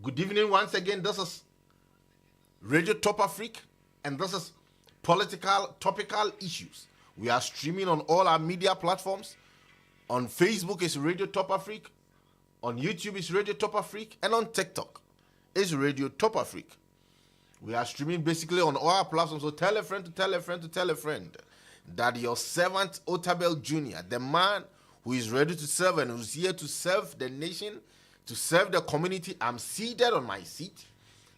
Good evening once again. This is Radio TopAfric, and this is topical issues. We are streaming on all our media platforms. On Facebook is Radio TopAfric, on YouTube is Radio TopAfric, and on TikTok is Radio TopAfric. We are streaming basically on all our platforms. So tell a friend to tell a friend to tell a friend that your servant Otabel Jr., the man who is ready to serve and who's here to serve the nation, to serve the community, I'm seated on my seat,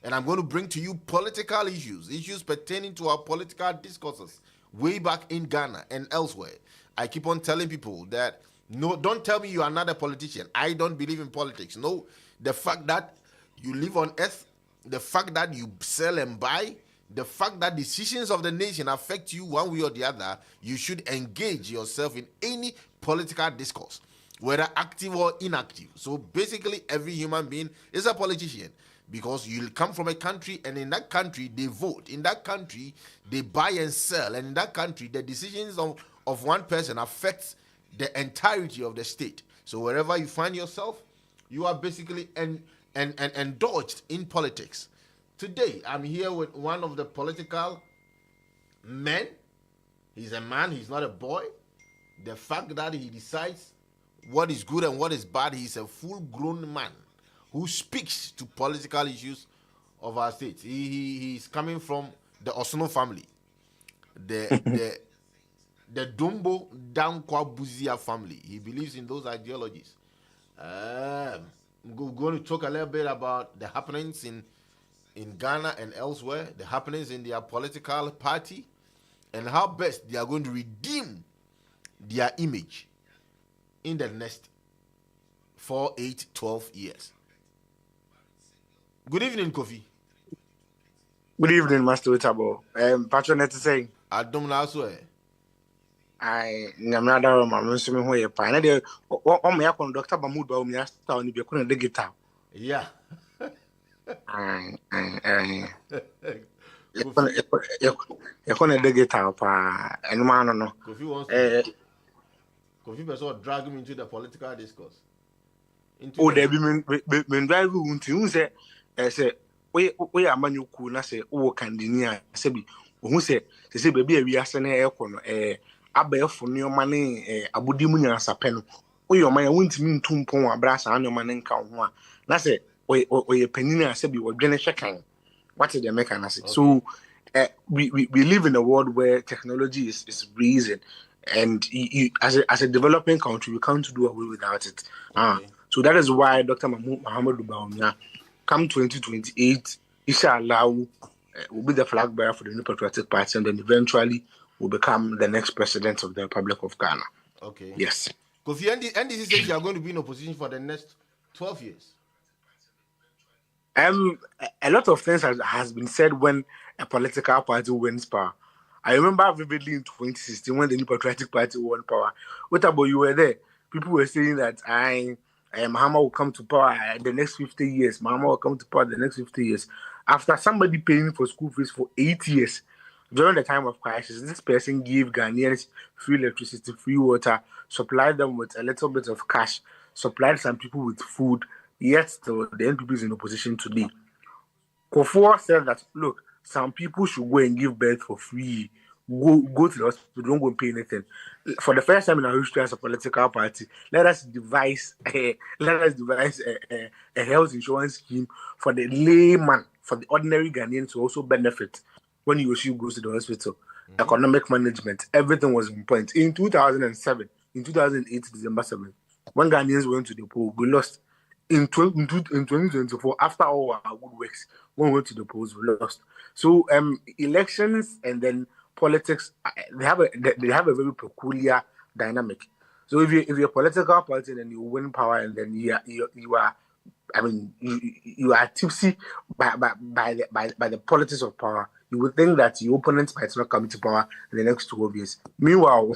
and I'm going to bring to you political issues pertaining to our political discourses way back in Ghana and elsewhere. I keep on telling people that, no, don't tell me you are not a politician. I don't believe in politics. No, the fact that you live on earth, the fact that you sell and buy, the fact that decisions of the nation affect you one way or the other, you should engage yourself in any political discourse, whether active or inactive. So basically, every human being is a politician, because you come from a country, and in that country they vote, in that country they buy and sell, and in that country the decisions of one person affects the entirety of the state. So wherever you find yourself, you are basically indulged in politics. Today I'm here with one of the political men. He's a man, he's not a boy. The fact that he decides what is good and what is bad, he's a full-grown man who speaks to political issues of our state. He's coming from the Osono family, the Dumbo Dankwa Buzia family. He believes in those ideologies. We're going to talk a little bit about the happenings in Ghana and elsewhere, the happenings in their political party, and how best they are going to redeem their image in the next 4, 8, 12 years. Good evening, Kofi. Good evening, Master Witabo. Patronette saying, I don't know how I am not a man, so me a pine. Oh, me, I con Dr. Bamudo, me, I start on the Bacon the guitar. Yeah. You're going to the guitar, and man, no. Kofi wants to. Kofi was sort of drag him into the political discourse. Oh, they be men drive you say, say, we are manu cool, say, oh, candinia, Sebi, who say, baby, we are sending aircon, Abe for your money, Abudimunia Sapeno. Oh, your man won't mean tumpon, a brass, and your man in count one. That's it. Or your penina, Sebi, or Genesha can. What is the mechanism? Okay. So, we live in a world where technology is reason. And as a developing country, we can't do away without it. Okay. So that is why Dr. Muhammad Baumia, come 2028, inshallah, will be the flag bearer for the New Patriotic Party, and then eventually will become the next president of the Republic of Ghana. Okay. Yes. Kofi, NDC says you are going to be in opposition for the next 12 years. A lot of things has been said when a political party wins power. I remember vividly in 2016 when the New Patriotic Party won power. What about you were there? People were saying that Mahama will come to power the next 50 years. Mahama will come to power the next 50 years. After somebody paying for school fees for 8 years, during the time of crisis, this person gave Ghanaians free electricity, free water, supplied them with a little bit of cash, supplied some people with food, yet still the NPP is in opposition today. Kofor said that, look, some people should go and give birth for free. Go to the hospital, don't go and pay anything. For the first time in our history as a political party, let us devise a health insurance scheme for the layman, for the ordinary Ghanaian to also benefit when he or she goes to the hospital. Mm-hmm. Economic management, everything was on point. In 2007, in 2008, December 7th, when Ghanaians went to the poll, we lost. In 2024, after all our good works, when we went to the polls, we lost. So elections and then politics, they have a very peculiar dynamic. So if you're a political party and then you win power and then you are tipsy by the politics of power, you would think that your opponents might not come to power in the next 12 years. Meanwhile,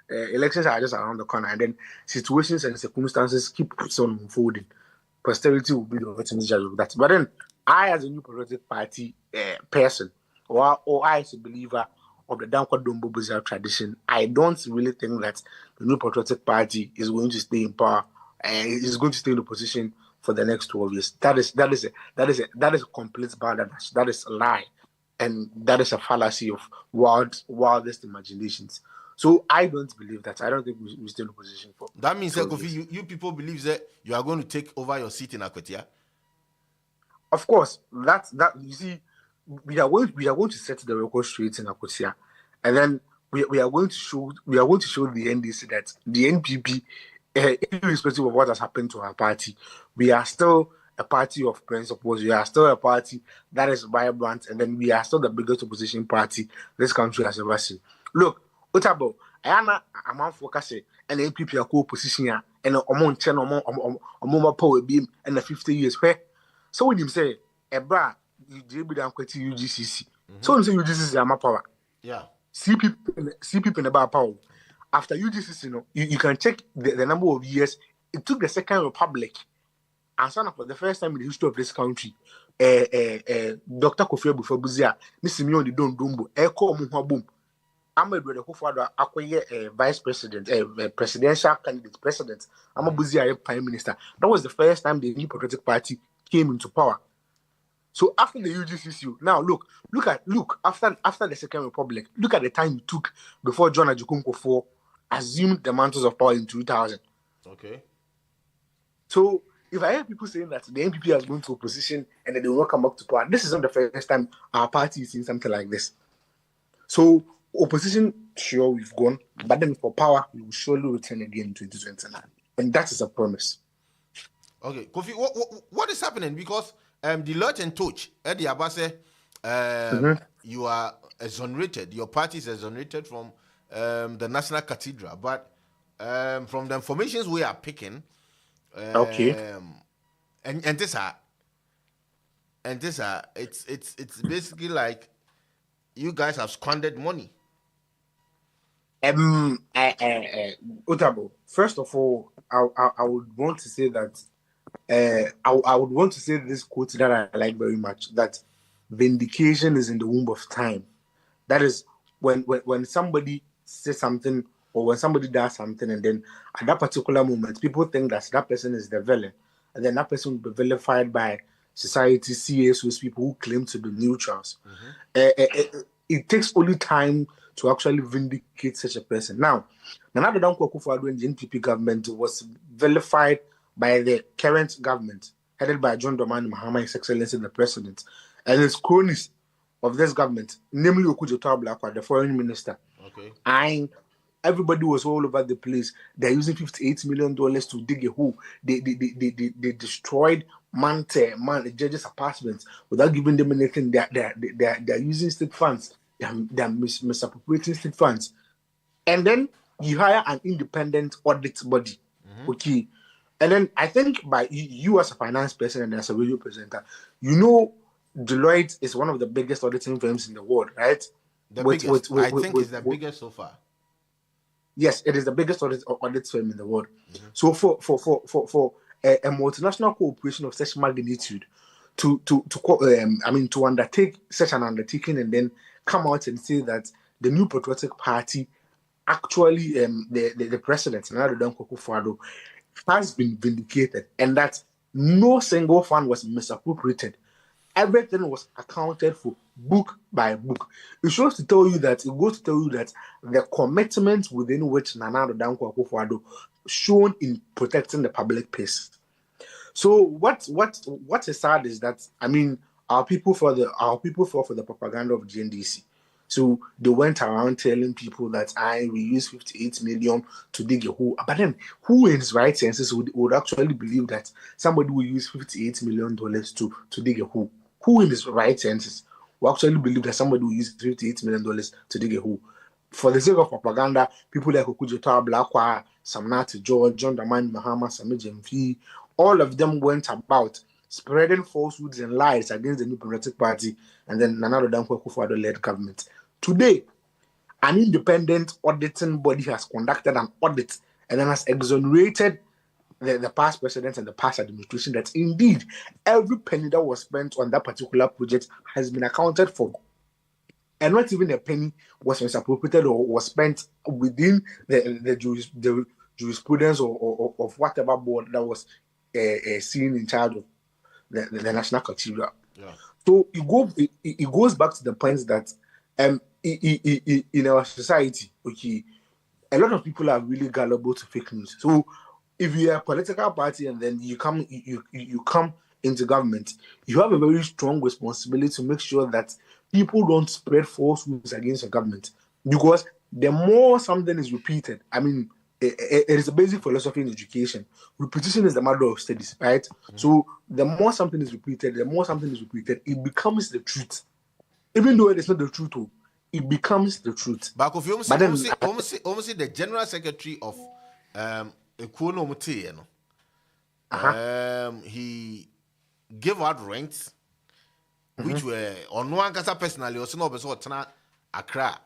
elections are just around the corner, and then situations and circumstances keep on unfolding. Posterity will be the ultimate judge of that. But then, I, as a New Patriotic Party person, or I, as a believer of the Dankwa Dombo Buzia tradition, I don't really think that the New Patriotic Party is going to stay in power and is going to stay in the position for the next 12 years. That is a complete balance. That is a lie, and that is a fallacy of wildest imaginations. So I don't believe that. I don't think we're still in a position for. That means, Kofi, you people believe that you are going to take over your seat in Akwetia? Of course, that you see, we are going to set the record straight in Akwetia, and then we are going to show the NDC that the NPP, irrespective of what has happened to our party, we are still a party of principles. We are still a party that is vibrant, and then we are still the biggest opposition party this country has ever seen. Look, Otabo, Ayana, I'm on focus, and the NPP are co-opposition, and among 10 or power beam, and the 50 years where. So when you say, Ebra, you did be down UGCC. So when you say UGCC, I'm a power. Yeah. See people in about power. After UGCC, you can check the number of years. It took the Second Republic, and son for the first time in the history of this country, Dr. Kofi Bufabuzia, Nisimion the Don Dumbo, Echo Muhabum, Ahmed Redekofado, Akoye, vice president, presidential candidate, president, Amabuzia, prime minister. That was the first time the New Patriotic Party came into power. So after the UGCCU, now look after the Second Republic, look at the time it took before John Ajukunko assumed the mantles of power in 2000. Okay. So if I hear people saying that the NPP has gone to opposition and that they will not come back to power, this is not the first time our party is seeing something like this. So opposition, sure, we've gone, but then for power, we will surely return again in 2029. And that is a promise. Okay, Kofi, what is happening? Because the Lot and Touch, Eddie Abase, you are exonerated. Your party is exonerated from the National Cathedral, but from the informations we are picking, okay, and this it's basically like you guys have squandered money. Utabo, first of all, I would want to say that. I would want to say this quote that I like very much, that vindication is in the womb of time. That is when somebody says something or when somebody does something, and then at that particular moment, people think that person is the villain, and then that person will be vilified by society, CSOs, people who claim to be neutrals. It takes only time to actually vindicate such a person. Now, Nana Danko Akufo-Addo and the NPP government was vilified by the current government, headed by John Dramani Mahama, His Excellency the President, and his cronies of this government, namely Okujo Blakwa, the foreign minister. Okay. Everybody was all over the place. They're using $58 million to dig a hole. They destroyed the judges' apartments without giving them anything. They're using state funds. They're misappropriating state funds. And then you hire an independent audit body. Okay. And then I think by you as a finance person and as a radio presenter, Deloitte is one of the biggest auditing firms in the world, right? I think it's the biggest so far. Yes, it is the biggest audit firm in the world. So for a multinational corporation of such magnitude to undertake such an undertaking and then come out and say that the New Patriotic Party actually the president, Nana Akufo-Addo, has been vindicated, and that no single fund was misappropriated. Everything was accounted for book by book. It goes to tell you that the commitment within which Nana Akufo-Addo shown in protecting the public peace. So what is sad is that our people fall for the propaganda of GNDC. So they went around telling people that we use 58 million to dig a hole. But then who in his right senses would actually believe that somebody will use $58 million to dig a hole? Who in his right senses will actually believe that somebody will use $58 million to dig a hole? For the sake of propaganda, people like Okujo Blakwa, Samnati George, John Dramani Mahama, Sami Jemfi, all of them went about spreading falsehoods and lies against the New Patriotic Party and then Nana Akufo-Addo led government. Today, an independent auditing body has conducted an audit and then has exonerated the past president and the past administration that indeed every penny that was spent on that particular project has been accounted for. And not even a penny was misappropriated or was spent within the jurisprudence or of whatever board that was seen in charge of the National Cathedral. Yeah. So it goes back to the point that in our society, okay, a lot of people are really gullible to fake news. So if you're a political party and then you come into government, you have a very strong responsibility to make sure that people don't spread false news against the government. Because the more something is repeated, I mean, it is a basic philosophy in education. Repetition is the mother of studies, right? So the more something is repeated, it becomes the truth. Even though it is not the truth, it becomes the truth. But if you almost see the general secretary of Ekuono Mutie, he gave out rents, which were on one case personally, also no person Accra,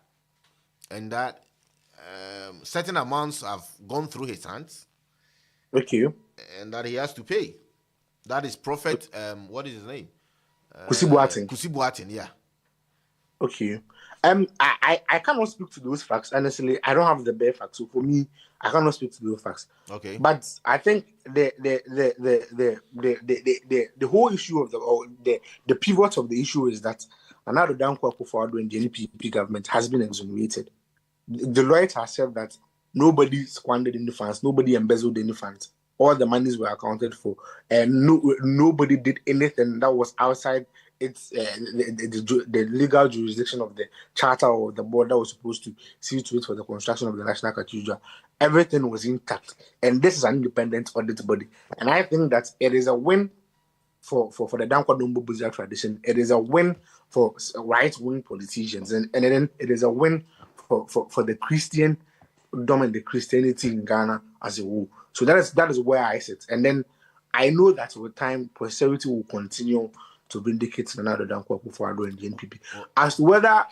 and that certain amounts have gone through his hands. Okay. And that he has to pay. That is Prophet. What is his name? Kusi Boateng. Kusi Boateng, yeah. Okay. I cannot speak to those facts. Honestly, I don't have the bare facts. So for me, I cannot speak to those facts. Okay. But I think the whole issue of the pivot of the issue is that Nana Dankwa Akufo-Addo and the NPP government has been exonerated. Deloitte has said that nobody squandered any funds, nobody embezzled any funds. All the monies were accounted for, and nobody did anything that was outside its the legal jurisdiction of the charter or the board that was supposed to see to it for the construction of the National Cathedral. Everything was intact, and this is an independent audit body. And I think that it is a win for the Dankwa Dombo Buzia tradition. It is a win for right-wing politicians, and then it is a win for the Christian and the Christianity in Ghana as a whole. So that is where I sit. And then I know that over time, posterity will continue to vindicate Nana Dankwa Akufo-Addo and the NPP. As to whether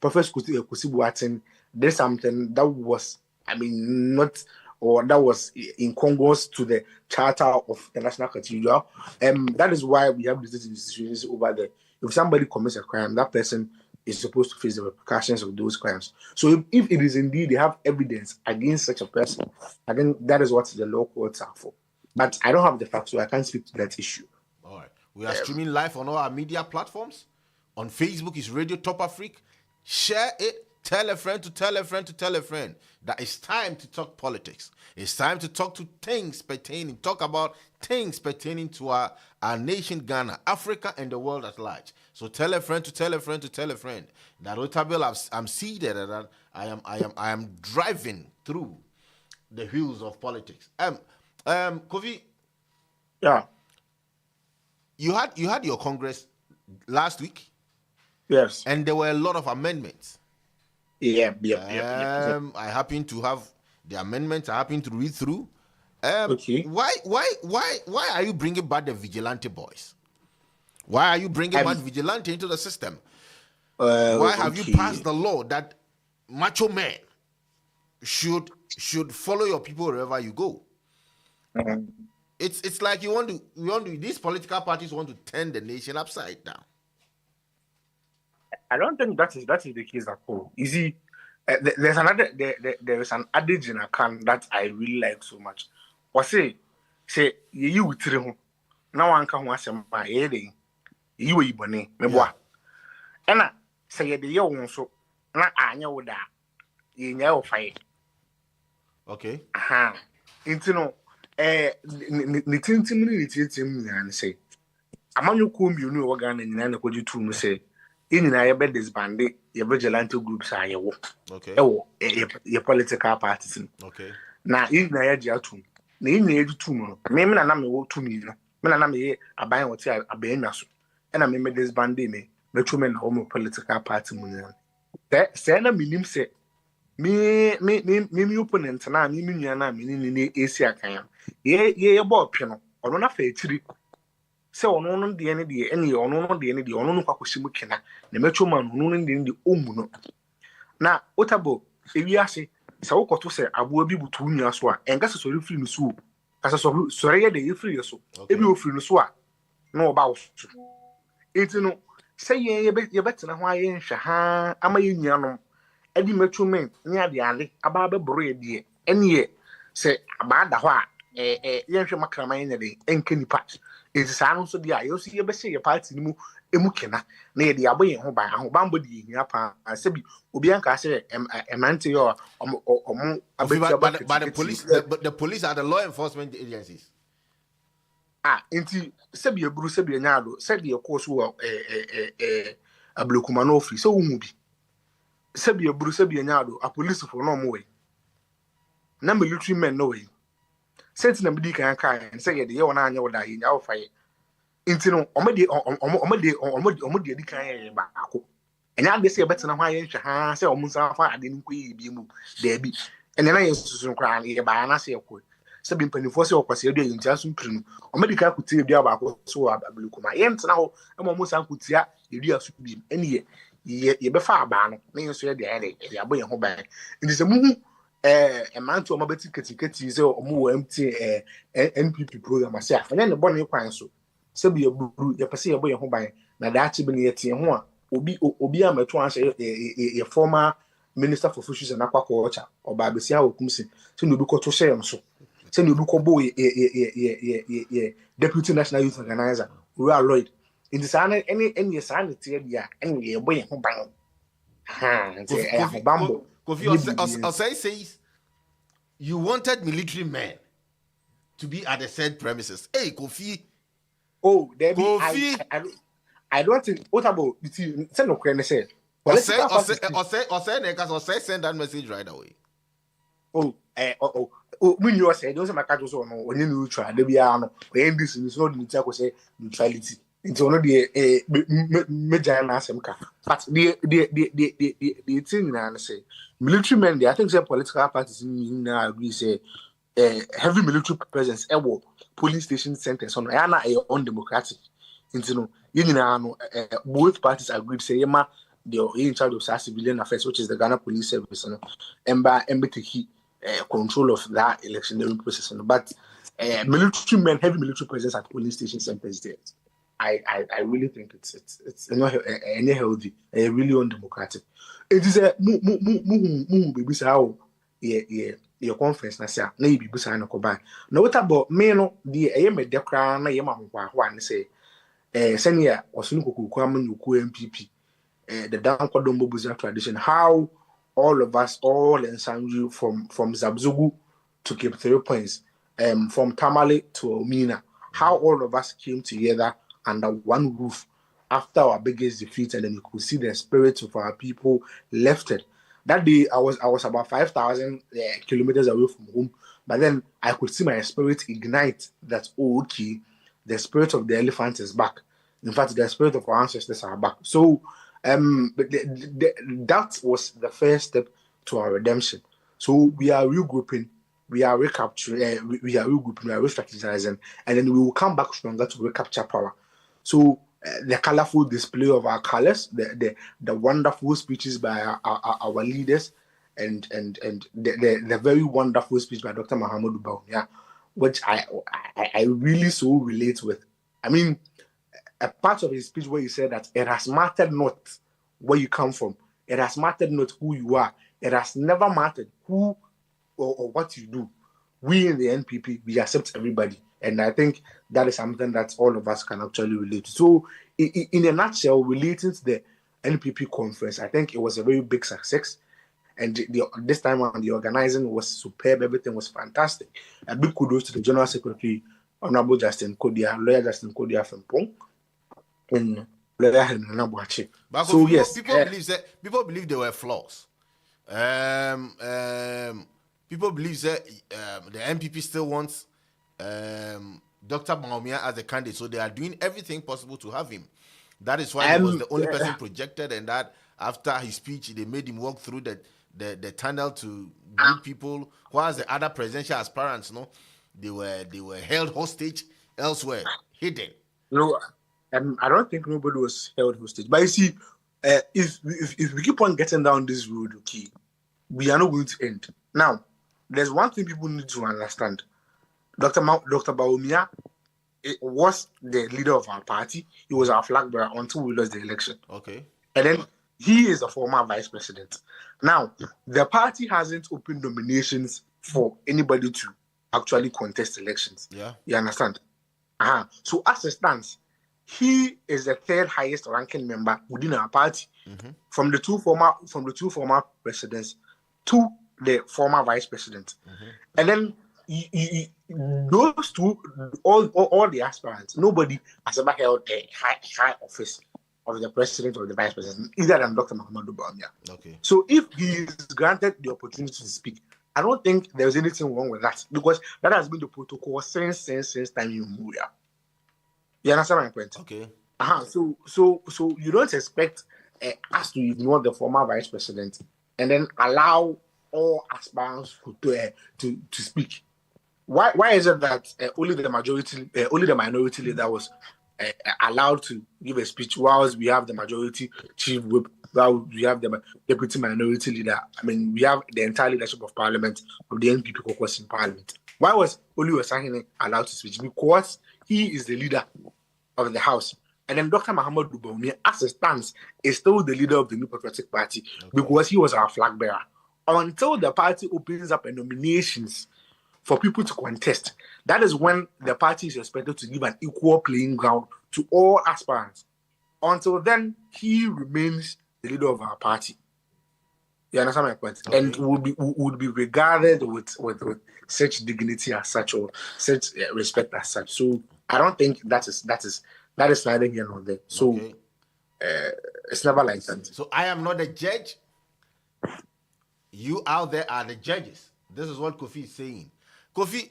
Professor Kusi Boateng did something that was, I mean, not, or that was incongruous to the charter of the National Cathedral, that is why we have these institutions over there. If somebody commits a crime, that person is supposed to face the repercussions of those crimes. So if it is indeed they have evidence against such a person, I think that is what the law courts are for. But I don't have the facts, so I can't speak to that issue. All right. We are streaming live on all our media platforms. On Facebook is Radio TopAfric. Share it. Tell a friend to tell a friend to tell a friend that it's time to talk politics. It's time to talk about things pertaining to our nation, Ghana, Africa, and the world at large. So tell a friend to tell a friend to tell a friend that Otabil, I'm seated and that I am driving through the wheels of politics. Kofi. Yeah. You had your Congress last week. Yes. And there were a lot of amendments. Yeah. I happen to have the amendments. I happen to read through. Okay. Why are you bringing back the vigilante boys? Why are you bringing back vigilante into the system? Why have you passed the law that macho men should follow your people wherever you go? It's like you want to these political parties want to turn the nation upside down. I don't think that is the case at all. You see, there is an adage in a can that I really like so much. Or say you with him. Now one can watch him by heading. You were bonny, me boy. And I say the young so not I know that you know fight. Okay. Into no nitintim and say Amanu kum you know organ and nana could you to say in I bet disband your vigilante groups are your work. Okay. Your political parties. Okay. Now in Nigeria too. Name you 2 months. Maybe I am 2 million. Me I buy what I obey us. And I made this bandy me, men home political party. That Sena minim say me opponent and I mean in Asia can. Ye about piano or not a fair. So on the any or no the any or no Kwakushimukina, the metro man who in the Umuno. Now, what about if you say, so to say, I will be able to win as well, and that's a sorry free so. As a sorry, the free so. If you free so, no about it's no say ye better than why in Shaha, am a union. Eddie metro men near the alley, about the bread, dear, and ye say about the why. yɛnhwɛ makraman nyɛ de ɛnka nipa nti saa no nso deɛ a yɛwɔ so yɛbɛhyɛ yɛ party no mu emu kena na yɛde abɔ yɛn ho ban ahobanbɔ de yɛhia paa sɛbi obi anka sɛ ɛmante yɛ ɔmo abɛtua but the police are the law enforcement agencies. Nti sɛbi eburu sɛbi enyaado sɛbi ɛkɔ so wɔ ablokuma no ofiri sɛ wohu bi sɛbi eburu sɛbi enyaado a police for no mo way na military men no way sɛnti na medi kan kan sɛ yɛde yɛ wɔn anya wɔda yɛ nya wɔfa yɛ nti no ɔmo de edi kan yɛ baako ɛnya ade sɛ yɛbɛtena ho ayɛ nhwɛ ha sɛ ɔmo nsa fa ade no nkɔ yɛ bi mu daabi ɛnɛ na yɛ susu nkora yɛ baa na sɛ yɛkɔ sɛbi mpanimfoɔ sɛ ɔkwasɛ edu yɛ ntia so mpiri no ɔmo de kan kutie dua baako so wɔ abalukuma yɛ ntena hɔ ɛma ɔmo san kutia edua so bi ɛne yɛbɛfa abaa no na yɛn nso yɛ deɛ yɛde abɔ yɛn ho ban nti sɛ muhu ɛmanto ɔmo bɛti ketiketi sɛ ɔmo wɔ MT NPP program ase a fanya ne bɔ ne kwan so sɛbi yɛburu yɛpɛ sɛ yɛbɔ yɛn ho ban na daakye bi ne yɛte ho a obi a mɛto ahyɛ yɛ former minister for fisheries and aquaculture ɔba abɛsi a wɔkum si sɛ na obi kɔto hyɛ yɛn so sɛ na obi kɔbɔ yɛ deputy national youth organizer Owura Lloyd nti saa ne ɛne saa ne teɛ bi a ɛne yɛbɔ yɛn ho ban nti ɛyɛ bambo. Kofi Osei says you wanted military men to be at the said premises. Hey, Kofi. Oh, Kofi. I don't think. What about between? Say no, can say. Osei send that message right away. When you say don't say my cat was on when you neutral. There be no. When this is not neutral, say neutrality. It's one of the major answer. But the thing I say. Military men, I think, say political parties now agree say heavy military presence. Polling station centers on undemocratic. Both parties agreed say they're in charge of civilian affairs, which is the Ghana Police Service, and by take control of that electionary process. But military men, heavy military presence at polling station centers there. I really think it's not healthy, really undemocratic. It is a baby sao your conference na say na you be na ko ban na what about me no the me de kra na ye ma ho ne say senior osunu kokuku amanyuku MPP the down kodombo buza tradition how all of us all and sundry from Zabzugu to Cape 3 Points from Tamale to Omina how all of us came together under one roof after our biggest defeat, and then you could see the spirit of our people lifted. That day, I was about 5,000 kilometers away from home, but then I could see my spirit ignite that, oh, okay, the spirit of the elephant is back. In fact, the spirit of our ancestors are back. So, that was the first step to our redemption. So, we are regrouping, we are recapturing, we are regrouping, we are re-strategizing, and then we will come back stronger to recapture power. So, the colorful display of our colors, the wonderful speeches by our leaders, and the very wonderful speech by Dr. Mahamudu Bawumia, which I really so relate with. I mean, a part of his speech where he said that it has mattered not where you come from, it has mattered not who you are, it has never mattered who or what you do. We in the NPP, we accept everybody. And I think that is something that all of us can actually relate to. So, in a nutshell, relating to the NPP conference, I think it was a very big success. And this time around, the organizing was superb. Everything was fantastic. A big kudos to the General Secretary, Honorable Justin Kodia, Lawyer Justin Kodia from Pong, and Lawyer Henry Nabuachi. So, yes. People believe there were flaws. People believe that the NPP still wants Dr. Bawumia as a candidate, so they are doing everything possible to have him. That is why he was the only person projected, and that after his speech, they made him walk through the tunnel to greet people. Whilst the other presidential aspirants, they were held hostage elsewhere, hidden. No, I don't think nobody was held hostage. But you see, if we keep on getting down this road, okay, we are not going to end. Now, there's one thing people need to understand. Dr. Bawumia was the leader of our party. He was our flag bearer until we lost the election. Okay. And then he is the former vice president. Now, the party hasn't opened nominations for anybody to actually contest elections. Yeah. You understand? So as it stands, he is the third highest ranking member within our party, from the two former presidents to the former vice president. And then those two, all the aspirants, nobody has ever held a high office of the president or the vice president, either than Dr. Muhammadu Bawumia. Okay. So if he is granted the opportunity to speak, I don't think there's anything wrong with that, because that has been the protocol since time immemorial. You understand my point? Okay. So you don't expect us to ignore the former vice president and then allow all aspirants to speak. Why is it that only the minority leader was allowed to give a speech, whilst we have the majority chief whip, while we have the deputy minority leader? I mean, we have the entire leadership of parliament of the NPP caucus in parliament. Why was Olu Osahene allowed to speak? Because he is the leader of the house. And then Dr. Muhammadu Bawumia, as it stands, is still the leader of the New Patriotic Party, because he was our flag bearer. Until the party opens up a nominations for people to contest, that is when the party is expected to give an equal playing ground to all aspirants. Until then, he remains the leader of our party. You understand my point? Okay. And would be regarded with such dignity as such, or such respect as such. So I don't think that is neither here nor there. So okay. It's never like that. So I am not a judge. You out there are the judges. This is what Kofi is saying. Kofi,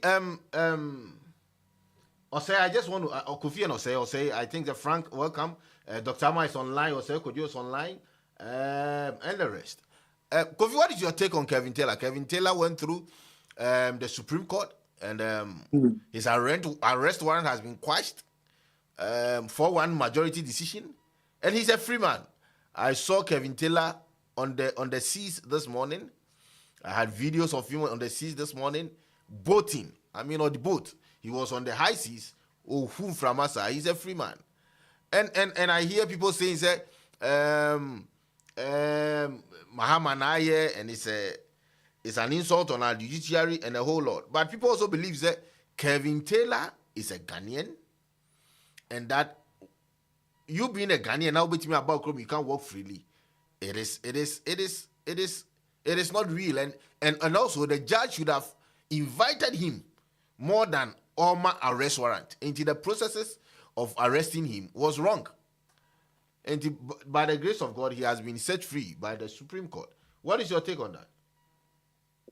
Osei, I just want to Kofi and Osei, I think that Frank, welcome. Dr. Ama is online. Osei Kojo is online, and the rest. Kofi, what is your take on Kevin Taylor? Kevin Taylor went through the Supreme Court, and his arrest warrant has been quashed. 4-1 majority decision, and he's a free man. I saw Kevin Taylor on the seas this morning. I had videos of him on the seas this morning, boating. I mean, on the boat. He was on the high seas. Oh, whom from us? He's a free man. And I hear people saying that Mahamanaye, and it's an insult on our judiciary and a whole lot. But people also believe that Kevin Taylor is a Ghanaian, and that you being a Ghanaian now with me about Chrome, you can't walk freely. It is not real, and also the judge should have invited him more than Oma arrest warrant into the processes of arresting him was wrong. And by the grace of God, he has been set free by the Supreme Court. What is your take on that?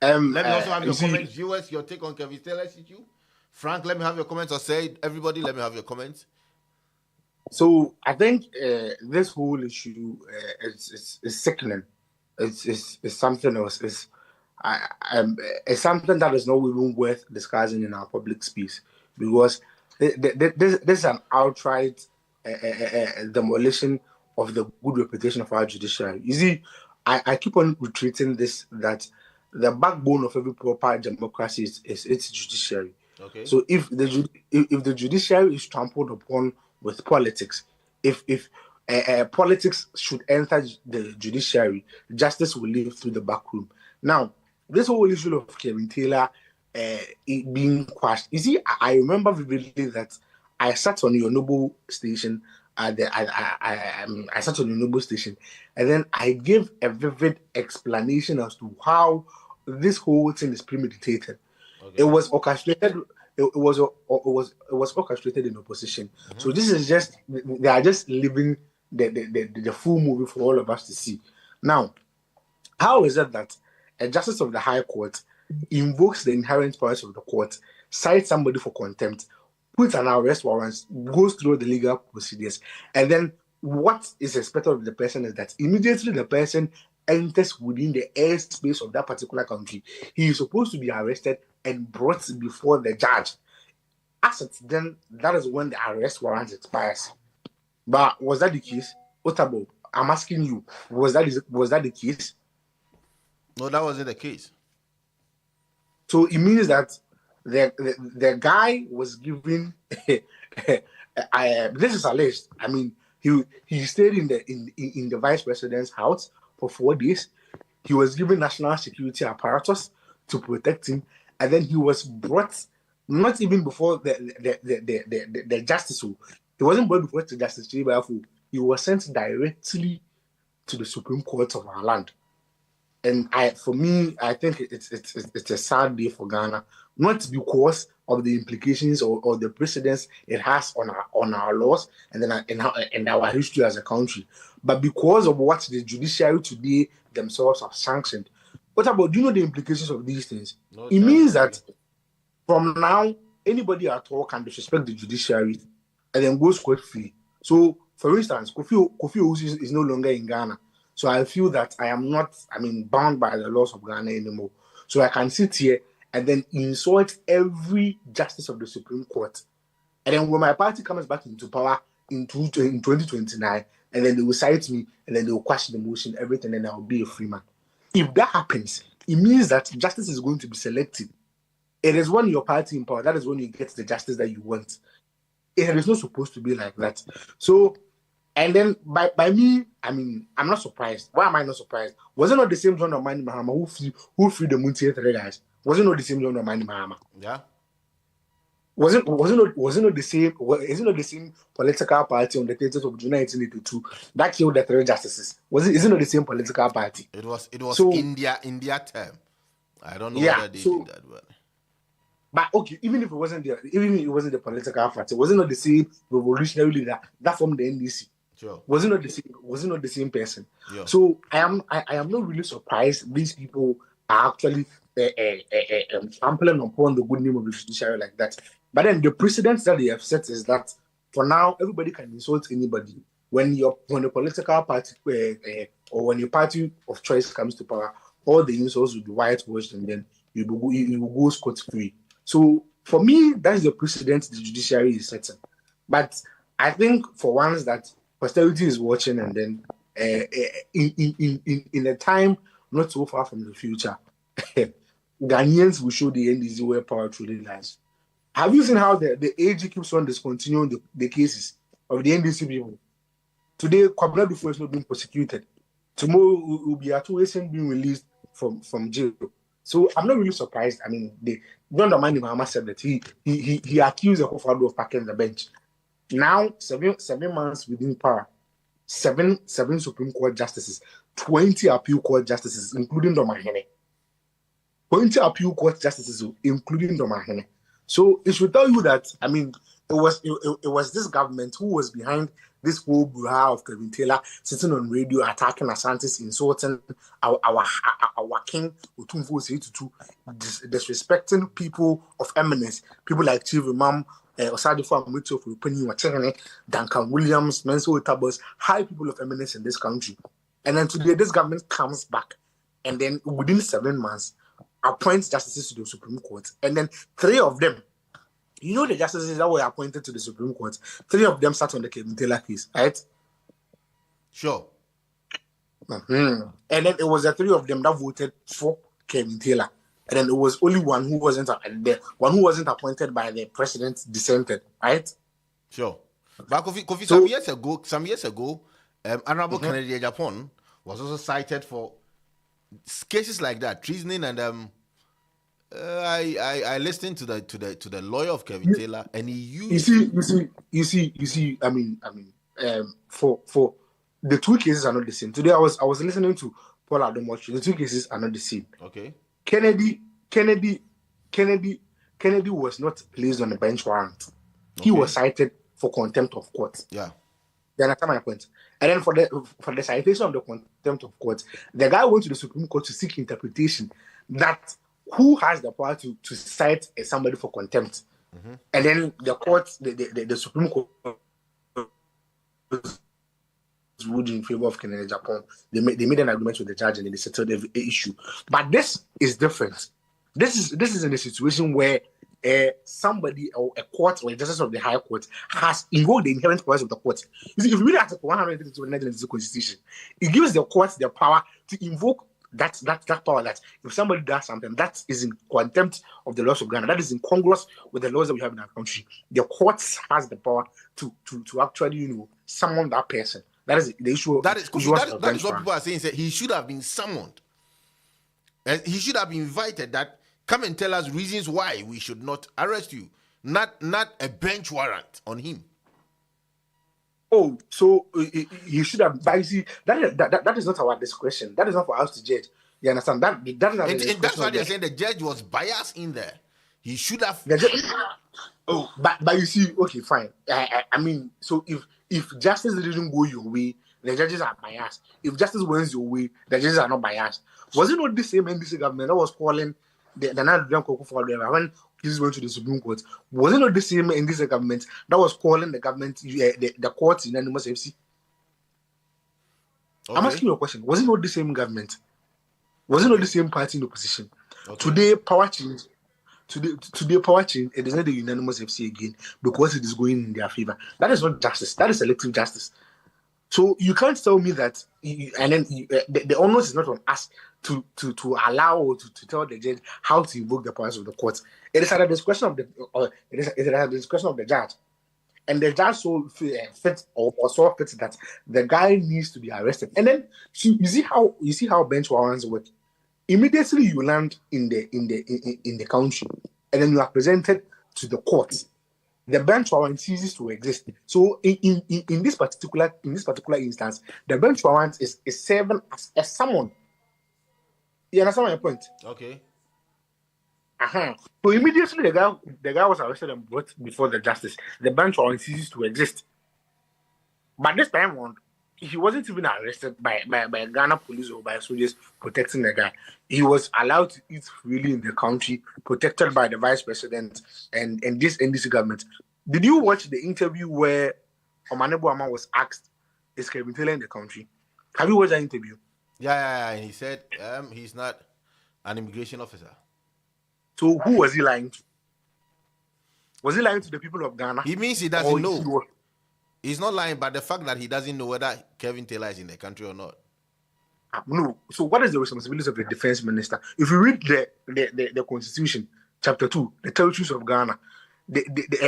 Let me also have your comments, viewers. Your take on Kevin Taylor's issue. Frank, let me have your comments, or say everybody, let me have your comments. So I think this whole issue is sickening. It's something else. It's something that is not even worth discussing in our public space, because this is an outright demolition of the good reputation of our judiciary. You see, I keep on retreating this, that the backbone of every proper democracy is its judiciary. Okay. So if the judiciary is trampled upon with politics, if politics should enter the judiciary, justice will leave through the back room. Now, this whole issue of Kevin Taylor being quashed, you see, I remember vividly that I sat on your Noble station. I sat on your Noble station, and then I gave a vivid explanation as to how this whole thing is premeditated. Okay. It was orchestrated. It was orchestrated in opposition. Mm-hmm. So this is just, they are just living the full movie for all of us to see. Now, how is it that a justice of the High Court invokes the inherent powers of the court, cites somebody for contempt, puts an arrest warrant, goes through the legal procedures, and then what is expected of the person is that immediately the person enters within the airspace of that particular country, he is supposed to be arrested and brought before the judge. As it's then, that is when the arrest warrant expires. But was that the case? Otabo, I'm asking you, was that the case? No, that wasn't the case. So it means that the guy was given this is alleged. I mean, he stayed in the vice president's house for 4 days. He was given national security apparatus to protect him, and then he was brought not even before the justice. He wasn't brought before the justice. He was sent directly to the Supreme Court of our land. And for me, I think it's a sad day for Ghana, not because of the implications or the precedence it has on our laws and then in our history as a country, but because of what the judiciary today themselves have sanctioned. What about, do you know the implications of these things? No, it means that from now, anybody at all can disrespect the judiciary and then go scot-free. So, for instance, Kofi Owusu is no longer in Ghana. So I feel that I am not, bound by the laws of Ghana anymore. So I can sit here and then insult every justice of the Supreme Court. And then when my party comes back into power in 2029, and then they will cite me, and then they will question the motion, everything, and I will be a free man. If that happens, it means that justice is going to be selective. It is when your party in power, that is when you get the justice that you want. It is not supposed to be like that. So, and then by me, I'm not surprised. Why am I not surprised? Was it not the same John Omani Mahama who freed the Muntie three guys? Was it not the same John Omani Mahama? Yeah. Was it not the same? Is it not the same political party on the 30th of June 1982 that killed the three justices? Is it not the same political party? It was so, India term. I don't know whether they did that well. But okay, even if it wasn't the political party, was it not the same revolutionary leader that formed the NDC? Sure. Was it not the same person? Yeah. So I am not really surprised these people are actually trampling upon the good name of the judiciary like that. But then the precedent that they have set is that for now everybody can insult anybody. When a political party or when your party of choice comes to power, all the insults will be whitewashed and then you will go scot-free. So for me, that's the precedent the judiciary is setting. But I think for once that posterity is watching, and then in a time not so far from the future, Ghanaians will show the NDC where power truly lies. Have you seen how the AG keeps on discontinuing the cases of the NDC people? Today, Kwabena Dufo is not being prosecuted. Tomorrow, will be Atuwesen being released from jail. So I'm not really surprised. John Dramani Mahama said that he accused the Akufo-Addo of packing the bench. Now, 7 months within power, seven Supreme Court justices, 20 appeal court justices, including Domahene. 20 appeal court justices, including Domahene. So it should tell you that, it was this government who was behind this whole brouhaha of Kevin Taylor sitting on radio, attacking Asante's, insulting our king, Otumfuo Osei-Tutu, disrespecting people of eminence, people like Chief Imam, Osadifo Amutu of Rupeni Wachene, Duncan Williams, Menso Otabos, high people of eminence in this country. And then today, this government comes back, and then within 7 months, appoints justices to the Supreme Court. And then 3 of them, the justices that were appointed to the Supreme Court, 3 of them sat on the Kevin Taylor case, right? Sure. And then it was the 3 of them that voted for Kevin Taylor. And then it was only one who wasn't appointed by the president dissented, right? Sure. But Kofi, some years ago, Honorable Kennedy Japan was also cited for cases like that, treasoning, and I listened to the lawyer of Kevin Taylor, and he used. You see. For the 2 cases are not the same. Today I was listening to Paul Adomochi. The 2 cases are not the same. Okay. Kennedy was not placed on a bench warrant. Okay. He was cited for contempt of court. Yeah. You understand my point? And then for the citation of the contempt of court, the guy went to the Supreme Court to seek interpretation that who has the power to cite somebody for contempt. Mm-hmm. And then the court, the Supreme Court ruled in favor of Kennedy Japan. They made an agreement with the judge and they settled the issue. But this is different. This is in a situation where somebody or a court or a justice of the higher court has invoked the inherent powers of the court. You see, if you read Article 132 of the Nigerian Constitution, it gives the court the power to invoke that power, that if somebody does something that is in contempt of the laws of Ghana, that is incongruous with the laws that we have in our country, the courts has the power to actually summon that person. That is the issue. That is what people are saying. He should have been summoned. He should have been invited. That Come and tell us reasons why we should not arrest you. Not a bench warrant on him. Oh, so you should have. But you see, that is not our discretion. That is not for us to judge. You understand? That is our discretion. And that's why they're saying the judge was biased in there. He should have. Oh, but you see, okay, fine. I mean, so if justice didn't go your way, the judges are biased. If justice went your way, the judges are not biased. Was it not the same NDC government that was calling the Nigerian Cocoa for when this went to the Supreme Court? Was it not the same NDC government that was calling the government, the court unanimous FC? Okay. I'm asking you a question. Was it not the same government? Was it not the same party in opposition? Okay. Today, power change. Today, power change. It is not the unanimous FC again because it is going in their favor. That is not justice. That is selective justice. So you can't tell me that, the onus is not on us to allow or to tell the judge how to invoke the powers of the court. It is at the discretion of the discretion of the judge, and the judge so fit or saw fit that the guy needs to be arrested. And then you see how bench warrants work. Immediately you land in the country, and then you are presented to the court. The bench warrant ceases to exist. So in this particular instance, the bench warrant is serving as a summon. You understand my point? Okay. So immediately the guy was arrested and brought before the justice. The bench warrant ceases to exist. But this time on, he wasn't even arrested by Ghana police or by soldiers protecting the guy. He was allowed to eat freely in the country, protected by the vice president and this NDC government. Did you watch the interview where Omanebu Ama was asked, is Kevin Taylor in the country? Have you watched that interview? Yeah. He said he's not an immigration officer. So who was he lying to? Was he lying to the people of Ghana? He means he doesn't know. He's not lying, but the fact that he doesn't know whether Kevin Taylor is in the country or not. No. So what is the responsibility of the defense minister? If you read the Constitution, Chapter 2, the territories of Ghana,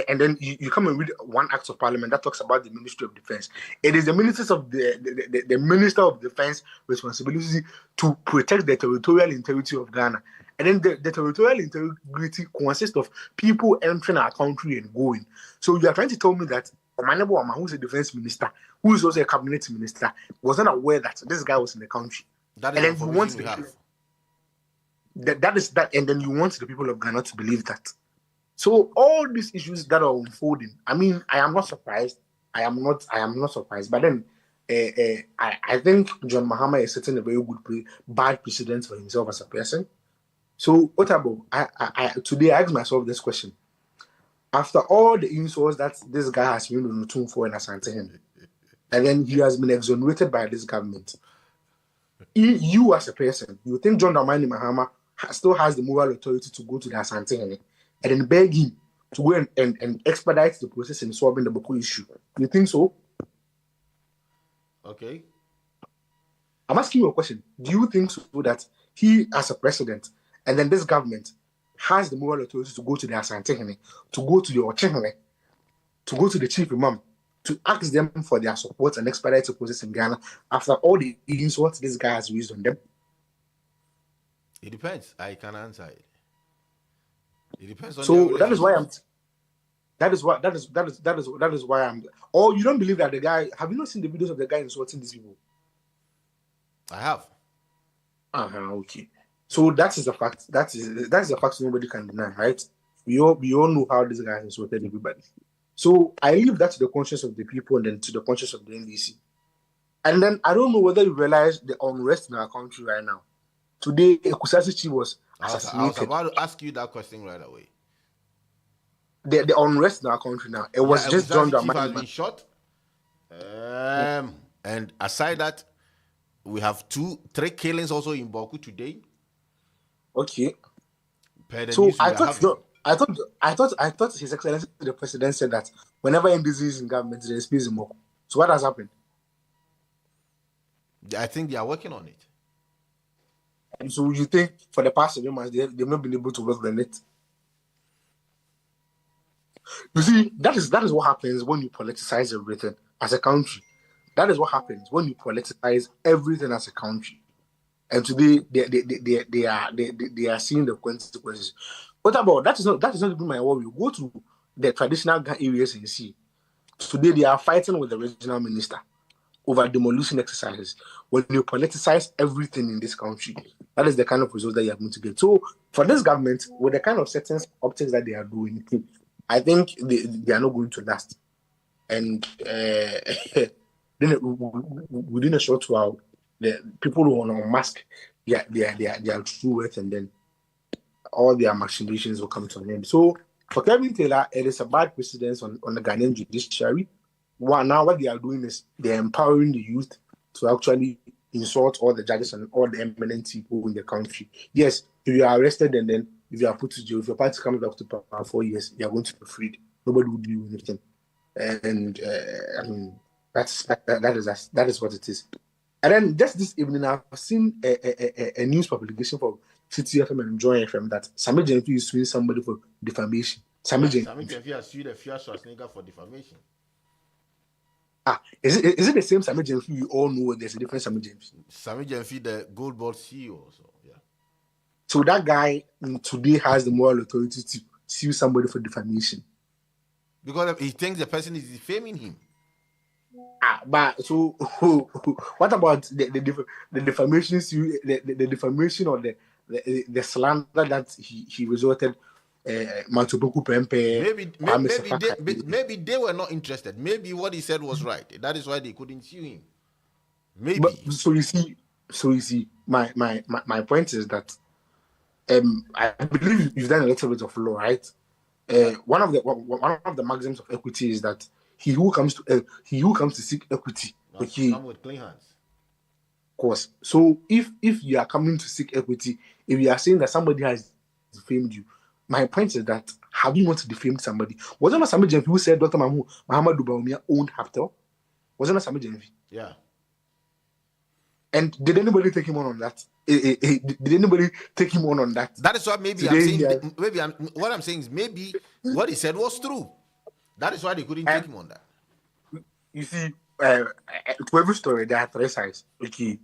and then you come and read one act of parliament that talks about the Ministry of Defense. It is the ministers of the Minister of Defense responsibility to protect the territorial integrity of Ghana. And then the territorial integrity consists of people entering our country and going. So you are trying to tell me that Omanebu Ama, who is a defense minister, who is also a cabinet minister, was not aware that this guy was in the country. That is and then you want and then you want the people of Ghana to believe that. So all these issues that are unfolding, I mean, I am not surprised. I am not surprised. But then I think John Mahama is setting a very bad precedent for himself as a person. So, Otabo, today I asked myself this question. After all the insults that this guy has been on the tune for in Asante, and then he has been exonerated by this government, you as a person, you think John Dramani Mahama still has the moral authority to go to the Asante and then beg him to go and expedite the process in solving the Boko issue? You think so? Okay. I'm asking you a question. Do you think so that he, as a president, and then this government has the moral authority to go to the Asante, to go to the Ochehene, to go to the chief imam, to ask them for their support and expedite the process in Ghana after all the insults this guy has used on them? It depends. I can answer it. It depends on. So that is why I'm. That is why I'm. Or you don't believe that the guy? Have you not seen the videos of the guy insulting these people? I have. Okay. So that is a fact. That is a fact nobody can deny, right? We all know how this guy insulted everybody. So I leave that to the conscience of the people and then to the conscience of the NDC. And then I don't know whether you realize the unrest in our country right now. Today, Ekusasi Chi was assassinated. I was about to ask you that question right away. The unrest in our country now. It was just John Dramani has been shot. And aside that, we have 3 killings also in Boku today. Okay. So I thought His Excellency the President said that whenever NDC is in government, there is peace in Moko. So what has happened? I think they are working on it. And so you think for the past 7 months they've not been able to work on it? You see, that is what happens when you politicize everything as a country. That is what happens when you politicize everything as a country. and today they are seeing the consequences. What about that? Is not even my worry. Go to the traditional areas and see. Today they are fighting with the regional minister over demolition exercises. When you politicize everything in this country, that is the kind of results that you are going to get. So for this government, with the kind of certain optics that they are doing, I think they are not going to last. And then within a short while, the people who want to unmask their true worth, and then all their machinations will come to an end. So for Kevin Taylor, it is a bad precedence on the Ghanaian judiciary. Now what they are doing is they're empowering the youth to actually insult all the judges and all the eminent people in the country. Yes, if you are arrested and then if you are put to jail, if your party comes back to power 4 years, you are going to be freed. Nobody will do anything. And I mean, that is what it is. And then just this evening, I've seen a news publication for City FM and Joy FM that Sammy Jenfi is suing somebody for defamation. Sammy Jenfi has sued a Fiat Schwarzenegger for defamation. Is it the same Sammy Jenfi you all know? There's a different Sammy Jenfi. Sammy Jenfi, the Gold Board CEO. So that guy today has the moral authority to sue somebody for defamation. Because he thinks the person is defaming him. But so what about the defamation sue, the defamation or the slander that he resorted Matubuku Pempe? Maybe they were not interested. Maybe what he said was right. That is why they couldn't sue him. Maybe. But, so you see, my point is that I believe you've done a little bit of law, right? One of the maxims of equity is that he who comes to seek equity, come with clean hands. Of course. So if you are coming to seek equity, if you are saying that somebody has defamed you, my point is that have you not defamed somebody? Was it not Sammy Jenfi who said Dr. Muhammadu Bawumia owned Haftel? Was it not Sammy Jenfi? Yeah. And did anybody take him on that? Did anybody take him on that? That is what maybe I'm saying. What I'm saying is maybe what he said was true. That is why they couldn't take him on that. You see, to every story there are three sides. Okay,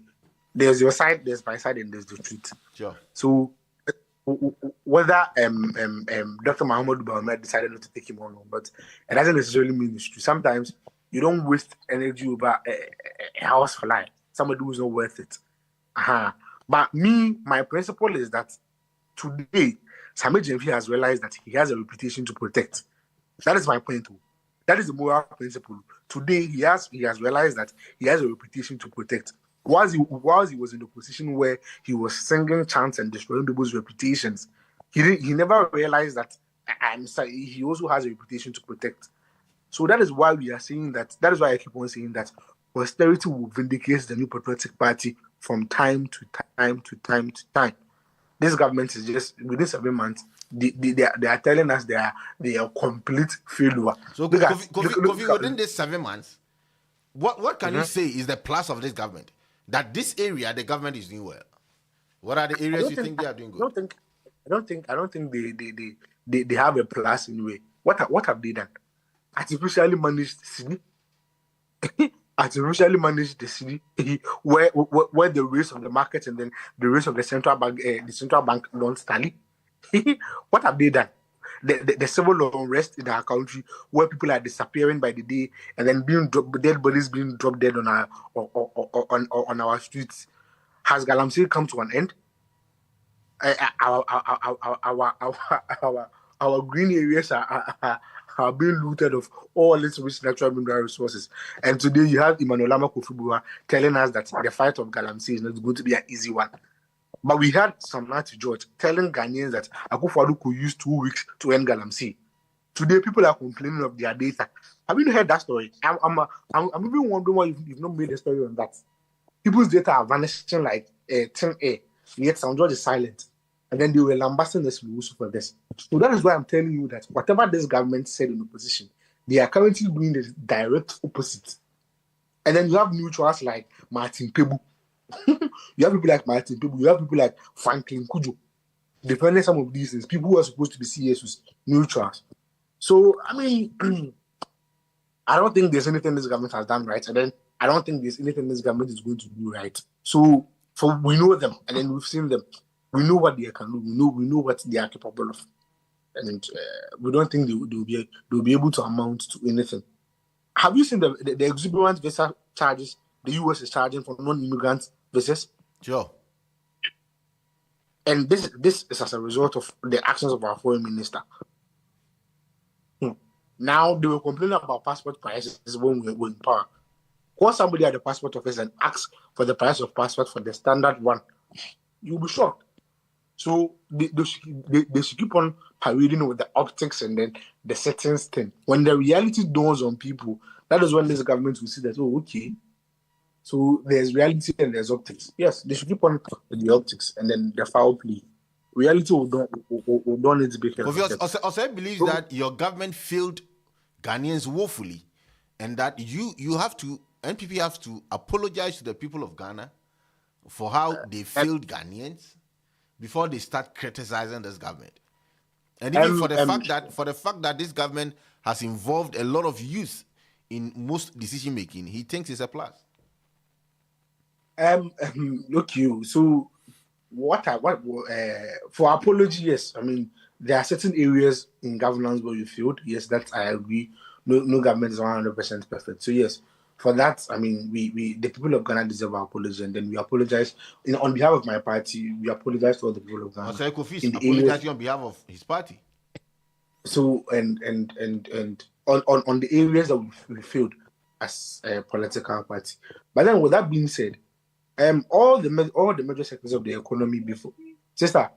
there's your side, there's my side, and there's the truth. Sure. So whether Dr. Muhammad Bawumia decided not to take him on, but it doesn't necessarily mean it's true. Sometimes you don't waste energy over a house for life. Somebody who's not worth it. But my principle is that today, Sammy Jenfi has realized that he has a reputation to protect. That is my point too. That is the moral principle. Today, he has realized that he has a reputation to protect. Whilst he was in the position where he was singing chants and destroying people's reputations, he never realized that he also has a reputation to protect. So that is why we are saying that. That is why I keep on saying that austerity will vindicate the New Patriotic Party from time to time. This government is just within 7 months. They are telling us they are complete failure. So Kofi, within these 7 months, what can you say is the plus of this government? That this area the government is doing well. What are the areas you think they are doing good? I don't think they have a plus in a way. What have they done? Artificially managed the city. Artificially managed the city where the race of the market and then the race of the central bank don't tally. What have they done? The civil unrest in our country, where people are disappearing by the day and then dead bodies being dropped dead on our streets, has Galamsey come to an end? Our green areas are being looted of all its rich natural mineral resources. And today you have Emmanuel Kofi telling us that the fight of Galamsey is not going to be an easy one. But we had some Nati George telling Ghanaians that Akufo-Addo could use 2 weeks to end Galamsey. Today, people are complaining of their data. Have you heard that story? I'm even wondering why you've not made a story on that. People's data are vanishing like thin air. Yet St. George is silent. And then they were lambasting the solution for this. So that is why I'm telling you that whatever this government said in opposition, they are currently doing the direct opposite. And then you have neutrals like Martin Pebu. You have people like Martin Pebu. You have people like Franklin Kujo. Defending some of these things, people who are supposed to be CSUs, neutrals. So, I mean, I don't think there's anything this government has done right. And then I don't think there's anything this government is going to do right. So, For we know them, and then we've seen them. We know what they can do. We know what they are capable of, and we don't think they'll be able to amount to anything. Have you seen the exuberant visa charges the US is charging for non-immigrant visas? Sure. And this is as a result of the actions of our foreign minister. Now they were complaining about passport prices when we were in power. Call somebody at the passport office and ask for the price of passport for the standard one. You'll be shocked. So they should keep on parading with the optics and then the settings thing. When the reality dawns on people, that is when this government will see that, oh, okay. So there's reality and there's optics. Yes, they should keep on with the optics and then the foul play. Reality will don't need to be careful. Osei believes that your government failed Ghanaians woefully, and that you have to, NPP have to apologize to the people of Ghana for how they failed Ghanaians before they start criticizing this government. And even for the fact that this government has involved a lot of youth in most decision making, he thinks it's a plus. Look, you. So, for apology? Yes, I mean there are certain areas in governance where you failed. Yes, that I agree. No government is 100% perfect. So yes, for that, I mean we the people of Ghana deserve our apology, and then we apologize on behalf of my party. We apologize to all the people of Ghana. Osei Kofi apologizing on behalf of his party. So and on the areas that we failed as a political party. But then with that being said, all the major sectors of the economy before, sister.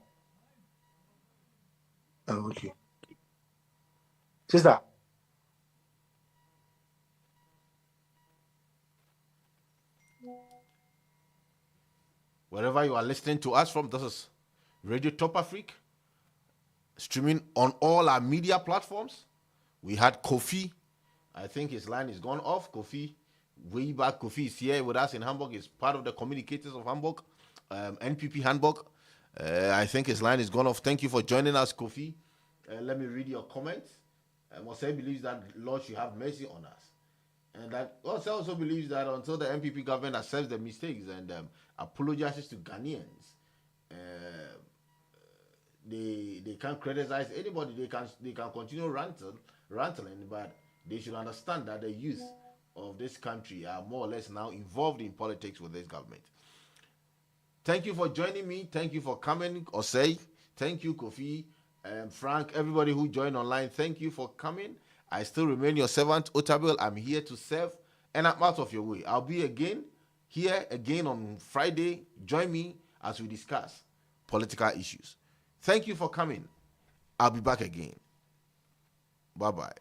Oh, okay, sister. Wherever you are listening to us from, this is Radio TopAfric, streaming on all our media platforms. We had Kofi. I think his line is gone off. Kofi, way back. Kofi is here with us in Hamburg. He's part of the communicators of Hamburg, NPP Hamburg. I think his line is gone off. Thank you for joining us, Kofi. Let me read your comments. Osei believes that Lord should have mercy on us. And that Osei also believes that until the NPP government accepts the mistakes and apologizes to Ghanaians, they can't criticize anybody. They can continue ranting, but they should understand that the youth of this country are more or less now involved in politics with this government. Thank you for joining me. Thank you for coming, Osei. Thank you, Kofi, Frank, everybody who joined online. Thank you for coming. I still remain your servant, Otabil. I'm here to serve, and I'm out of your way. I'll be here again on Friday. Join me as we discuss political issues. Thank you for coming. I'll be back again. Bye-bye.